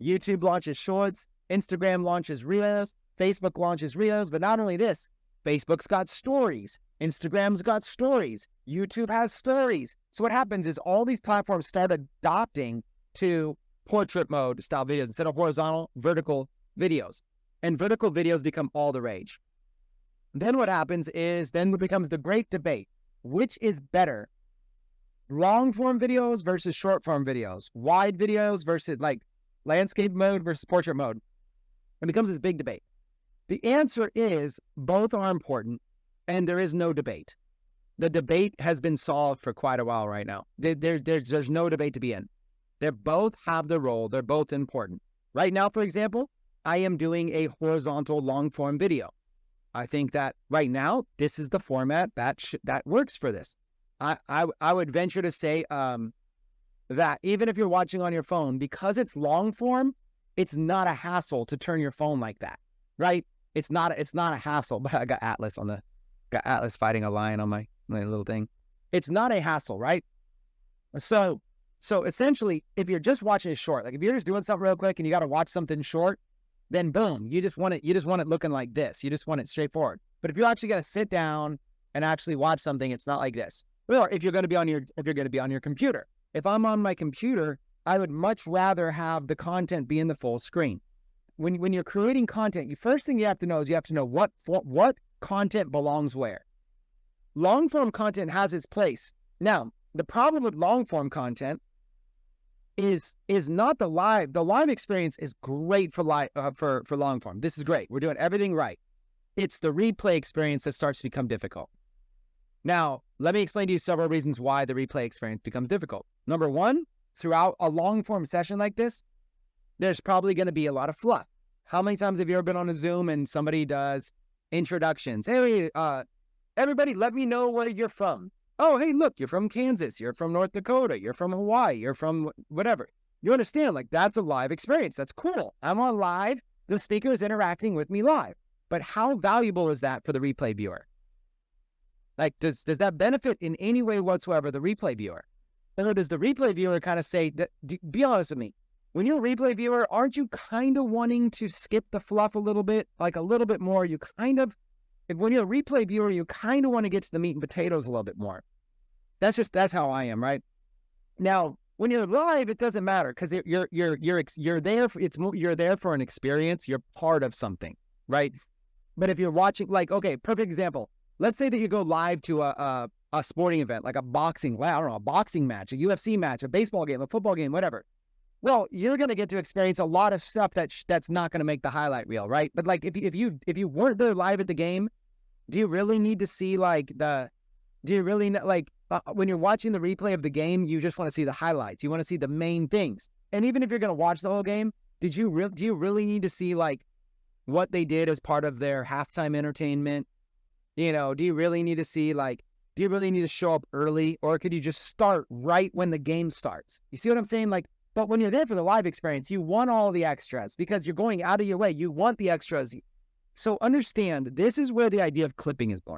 YouTube launches Shorts, Instagram launches Reels, Facebook launches Reels, but not only this, Facebook's got stories, Instagram's got stories, YouTube has stories. So what happens is all these platforms start adopting to portrait mode style videos instead of horizontal, vertical videos. And vertical videos become all the rage. Then what happens is, then it becomes the great debate. Which is better? Long form videos versus short form videos, wide videos versus like landscape mode versus portrait mode. It becomes this big debate. The answer is both are important and there is no debate. The debate has been solved for quite a while right now. There's no debate to be in. They both have their role. They're both important. Right now, for example, I am doing a horizontal long form video. I think that right now, this is the format that works for this. I would venture to say that even if you're watching on your phone, because it's long form, it's not a hassle to turn your phone like that, right? It's not a hassle. But I got Atlas fighting a lion on my little thing. It's not a hassle, right? So essentially, if you're just watching it short, like if you're just doing something real quick and you got to watch something short, then boom, you just want it looking like this. You just want it straightforward. But if you're actually going to sit down and actually watch something, it's not like this. Or if you're going to be on your computer. If I'm on my computer, I would much rather have the content be in the full screen. When you're creating content, the first thing you have to know is you have to know what content belongs where. Long form content has its place. Now, the problem with long form content is not the live. The live experience is great for long form. This is great. We're doing everything right. It's the replay experience that starts to become difficult. Now, let me explain to you several reasons why the replay experience becomes difficult. Number one, throughout a long form session like this, there's probably going to be a lot of fluff. How many times have you ever been on a Zoom and somebody does introductions? Hey, everybody, let me know where you're from. Oh, hey, look, you're from Kansas, you're from North Dakota, you're from Hawaii, you're from whatever. You understand, like that's a live experience. That's cool. I'm on live. The speaker is interacting with me live. But how valuable is that for the replay viewer? Like, does that benefit in any way whatsoever the replay viewer? Or does the replay viewer kind of say, be honest with me, when you're a replay viewer, aren't you kind of wanting to skip the fluff a little bit, like a little bit more? When you're a replay viewer, you kind of want to get to the meat and potatoes a little bit more. That's how I am, right? Now, when you're live, it doesn't matter because you're there. You're there for an experience. You're part of something, right? But if you're watching, like, okay, perfect example. Let's say that you go live to a sporting event, like a boxing match, a UFC match, a baseball game, a football game, whatever. Well, you're going to get to experience a lot of stuff that's not going to make the highlight reel, right? But like if you weren't there live at the game, do you really need to see when you're watching the replay of the game, you just want to see the highlights. You want to see the main things. And even if you're going to watch the whole game, do you really need to see like what they did as part of their halftime entertainment? You know, do you really need to show up early, or could you just start right when the game starts? You see what I'm saying? Like, but when you're there for the live experience, you want all the extras because you're going out of your way. You want the extras. So understand, this is where the idea of clipping is born.